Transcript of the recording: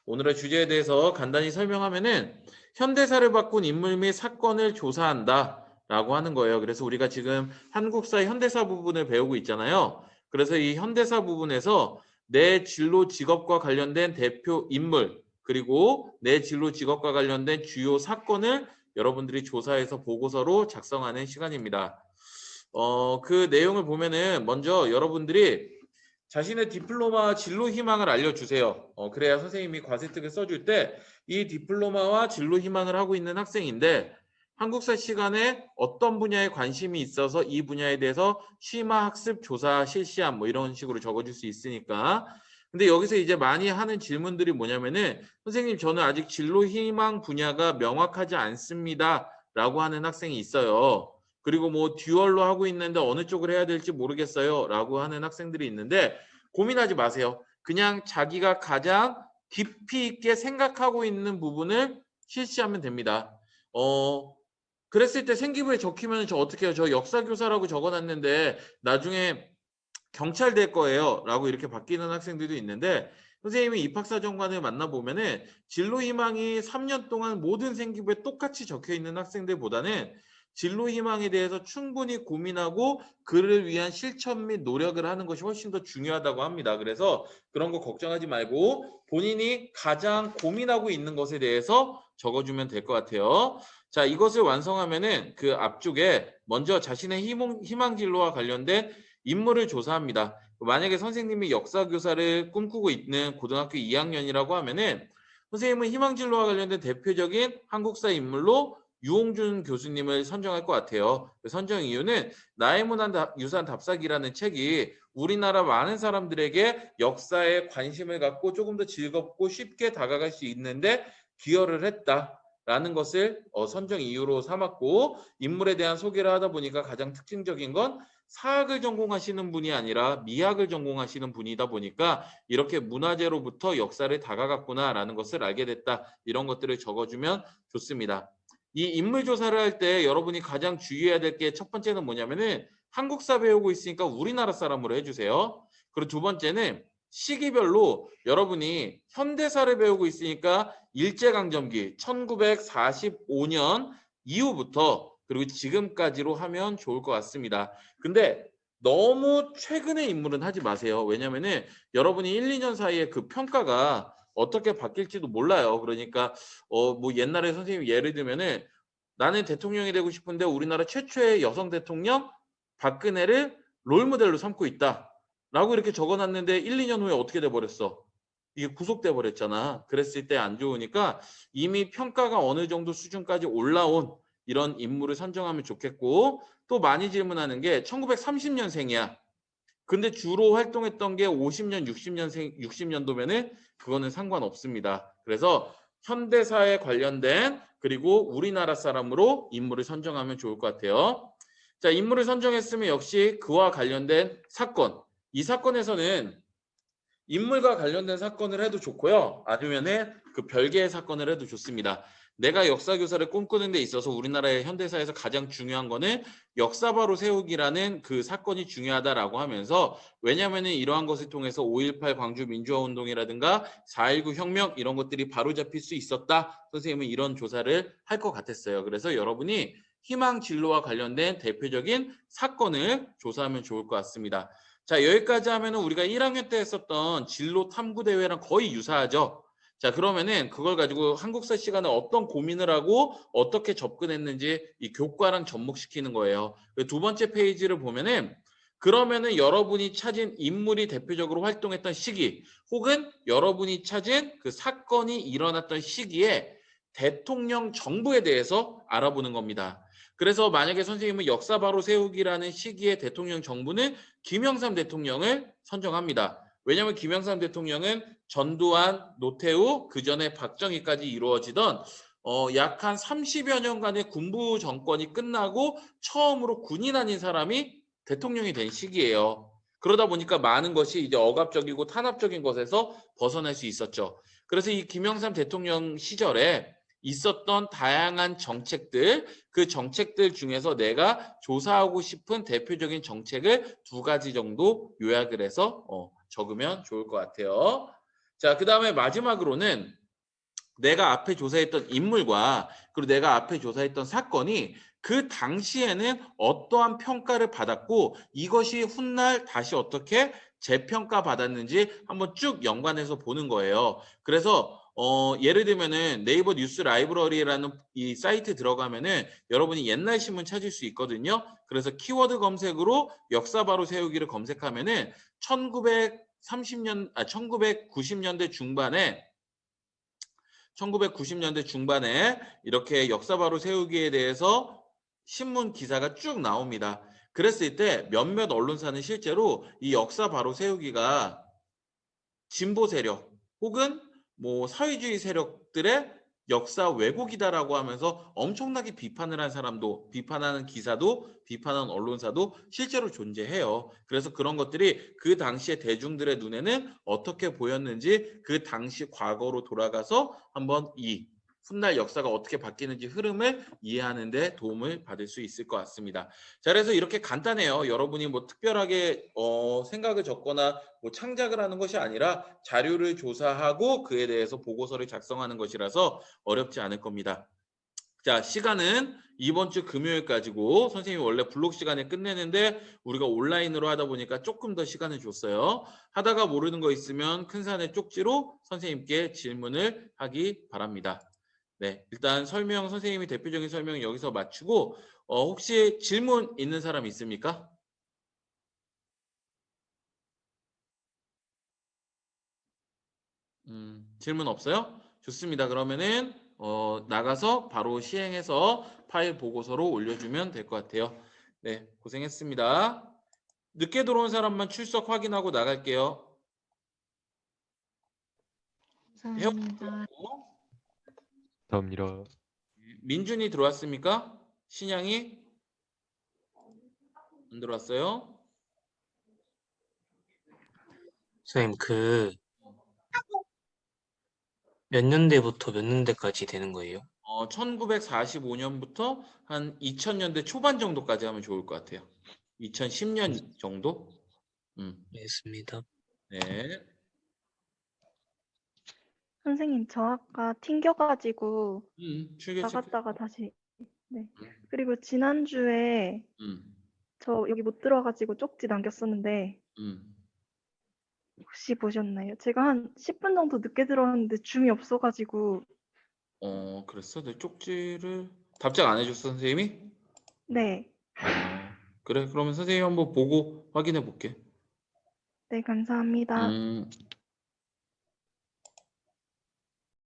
오늘의 주제에 대해서 간단히 설명하면은 현대사를 바꾼 인물 및 사건을 조사한다 라고 하는 거예요. 그래서 우리가 지금 한국사 현대사 부분을 배우고 있잖아요. 그래서 이 현대사 부분에서 내 진로 직업과 관련된 대표 인물 그리고 내 진로 직업과 관련된 주요 사건을 여러분들이 조사해서 보고서로 작성하는 시간입니다. 그 내용을 보면은 먼저 여러분들이 자신의 디플로마 진로 희망을 알려주세요. 그래야 선생님이 과세특을 써줄 때 이 디플로마와 진로 희망을 하고 있는 학생인데 한국사 시간에 어떤 분야에 관심이 있어서 이 분야에 대해서 심화 학습 조사 실시함 뭐 이런 식으로 적어줄 수 있으니까. 근데 여기서 이제 많이 하는 질문들이 뭐냐면은 선생님 저는 아직 진로 희망 분야가 명확하지 않습니다. 라고 하는 학생이 있어요. 그리고 뭐 듀얼로 하고 있는데 어느 쪽을 해야 될지 모르겠어요. 라고 하는 학생들이 있는데 고민하지 마세요. 그냥 자기가 가장 깊이 있게 생각하고 있는 부분을 실시하면 됩니다. 그랬을 때 생기부에 적히면 저 어떻게 해요? 저 역사교사라고 적어놨는데 나중에 경찰 될 거예요. 라고 이렇게 바뀌는 학생들도 있는데 선생님이 입학사정관을 만나보면은 진로 희망이 3년 동안 모든 생기부에 똑같이 적혀 있는 학생들보다는 진로 희망에 대해서 충분히 고민하고 그를 위한 실천 및 노력을 하는 것이 훨씬 더 중요하다고 합니다. 그래서 그런 거 걱정하지 말고 본인이 가장 고민하고 있는 것에 대해서 적어주면 될 것 같아요. 자, 이것을 완성하면은 그 앞쪽에 먼저 자신의 희망 진로와 관련된 인물을 조사합니다. 만약에 선생님이 역사교사를 꿈꾸고 있는 고등학교 2학년이라고 하면은 선생님은 희망진로와 관련된 대표적인 한국사 인물로 유홍준 교수님을 선정할 것 같아요. 선정 이유는 나의 문화유산 답사기라는 책이 우리나라 많은 사람들에게 역사에 관심을 갖고 조금 더 즐겁고 쉽게 다가갈 수 있는데 기여를 했다라는 것을 선정 이유로 삼았고 인물에 대한 소개를 하다 보니까 가장 특징적인 건 사학을 전공하시는 분이 아니라 미학을 전공하시는 분이다 보니까 이렇게 문화재로부터 역사를 다가갔구나라는 것을 알게 됐다. 이런 것들을 적어주면 좋습니다. 이 인물 조사를 할 때 여러분이 가장 주의해야 될 게 첫 번째는 뭐냐면은 한국사 배우고 있으니까 우리나라 사람으로 해주세요. 그리고 두 번째는 시기별로 여러분이 현대사를 배우고 있으니까 일제강점기 1945년 이후부터 그리고 지금까지로 하면 좋을 것 같습니다. 근데 너무 최근의 인물은 하지 마세요. 왜냐면은 여러분이 1, 2년 사이에 그 평가가 어떻게 바뀔지도 몰라요. 그러니까 뭐 옛날에 선생님 예를 들면은 나는 대통령이 되고 싶은데 우리나라 최초의 여성 대통령 박근혜를 롤모델로 삼고 있다. 라고 이렇게 적어놨는데 1, 2년 후에 어떻게 돼버렸어? 이게 구속돼 버렸잖아. 그랬을 때 안 좋으니까 이미 평가가 어느 정도 수준까지 올라온 이런 인물을 선정하면 좋겠고 또 많이 질문하는 게 1930년생이야. 근데 주로 활동했던 게 50년, 60년생, 60년도면은 그거는 상관없습니다. 그래서 현대사에 관련된 그리고 우리나라 사람으로 인물을 선정하면 좋을 것 같아요. 자, 인물을 선정했으면 역시 그와 관련된 사건. 이 사건에서는 인물과 관련된 사건을 해도 좋고요. 아니면은 그 별개의 사건을 해도 좋습니다. 내가 역사교사를 꿈꾸는 데 있어서 우리나라의 현대사에서 가장 중요한 거는 역사바로 세우기라는 그 사건이 중요하다라고 하면서 왜냐하면은 이러한 것을 통해서 5.18 광주 민주화운동이라든가 4.19 혁명 이런 것들이 바로잡힐 수 있었다. 선생님은 이런 조사를 할 것 같았어요. 그래서 여러분이 희망 진로와 관련된 대표적인 사건을 조사하면 좋을 것 같습니다. 자, 여기까지 하면은 우리가 1학년 때 했었던 진로 탐구 대회랑 거의 유사하죠. 자, 그러면은 그걸 가지고 한국사 시간에 어떤 고민을 하고 어떻게 접근했는지 이 교과랑 접목시키는 거예요. 두 번째 페이지를 보면은 그러면은 여러분이 찾은 인물이 대표적으로 활동했던 시기 혹은 여러분이 찾은 그 사건이 일어났던 시기에 대통령 정부에 대해서 알아보는 겁니다. 그래서 만약에 선생님은 역사 바로 세우기라는 시기의 대통령 정부는 김영삼 대통령을 선정합니다. 왜냐하면 김영삼 대통령은 전두환, 노태우, 그 전에 박정희까지 이루어지던 약 한 30여 년간의 군부 정권이 끝나고 처음으로 군인 아닌 사람이 대통령이 된 시기예요. 그러다 보니까 많은 것이 이제 억압적이고 탄압적인 것에서 벗어날 수 있었죠. 그래서 이 김영삼 대통령 시절에 있었던 다양한 정책들, 그 정책들 중에서 내가 조사하고 싶은 대표적인 정책을 두 가지 정도 요약을 해서 적으면 좋을 것 같아요. 자, 그 다음에 마지막으로는 내가 앞에 조사했던 인물과 그리고 내가 앞에 조사했던 사건이 그 당시에는 어떠한 평가를 받았고 이것이 훗날 다시 어떻게 재평가 받았는지 한번 쭉 연관해서 보는 거예요. 그래서 예를 들면은 네이버 뉴스 라이브러리라는 이 사이트 들어가면은 여러분이 옛날 신문 찾을 수 있거든요. 그래서 키워드 검색으로 역사 바로 세우기를 검색하면은 1990년대 중반에 1990년대 중반에 이렇게 역사 바로 세우기에 대해서 신문 기사가 쭉 나옵니다. 그랬을 때 몇몇 언론사는 실제로 이 역사 바로 세우기가 진보 세력 혹은 뭐 사회주의 세력들의 역사 왜곡이다라고 하면서 엄청나게 비판을 한 사람도, 비판하는 기사도, 비판하는 언론사도 실제로 존재해요. 그래서 그런 것들이 그 당시에 대중들의 눈에는 어떻게 보였는지 그 당시 과거로 돌아가서 한번 이 훗날 역사가 어떻게 바뀌는지 흐름을 이해하는 데 도움을 받을 수 있을 것 같습니다. 자, 그래서 이렇게 간단해요. 여러분이 뭐 특별하게 생각을 적거나 뭐 창작을 하는 것이 아니라 자료를 조사하고 그에 대해서 보고서를 작성하는 것이라서 어렵지 않을 겁니다. 자, 시간은 이번 주 금요일까지고 선생님이 원래 블록 시간에 끝내는데 우리가 온라인으로 하다 보니까 조금 더 시간을 줬어요. 하다가 모르는 거 있으면 큰 산의 쪽지로 선생님께 질문을 하기 바랍니다. 네, 일단 선생님이 대표적인 설명을 여기서 마치고 혹시 질문 있는 사람 있습니까? 질문 없어요? 좋습니다. 그러면은 나가서 바로 시행해서 파일 보고서로 올려주면 될 것 같아요. 네, 고생했습니다. 늦게 들어온 사람만 출석 확인하고 나갈게요. 혜원 감사합니다. 들어왔고, 감사합니다. 민준이 들어왔습니까? 신양이 안 들어왔어요? 선생님, 몇 년대부터 몇 년대까지 되는 거예요? 1945년부터 한 2000년대 초반 정도까지 하면 좋을 것 같아요. 2010년 정도? 알겠습니다. 네. 선생님, 저 아까 튕겨가지고 출결 체크. 나갔다가 다시. 네. 그리고 지난주에 음, 저 여기 못 들어가지고 쪽지 남겼었는데 음. 혹시 보셨나요? 제가 한 10분 정도 늦게 들어왔는데 줌이 없어가지고. 그랬어? 내 쪽지를 답장 안 해줬어, 선생님이? 네. 그래, 그러면 선생님 한번 보고 확인해 볼게. 네, 감사합니다. 음.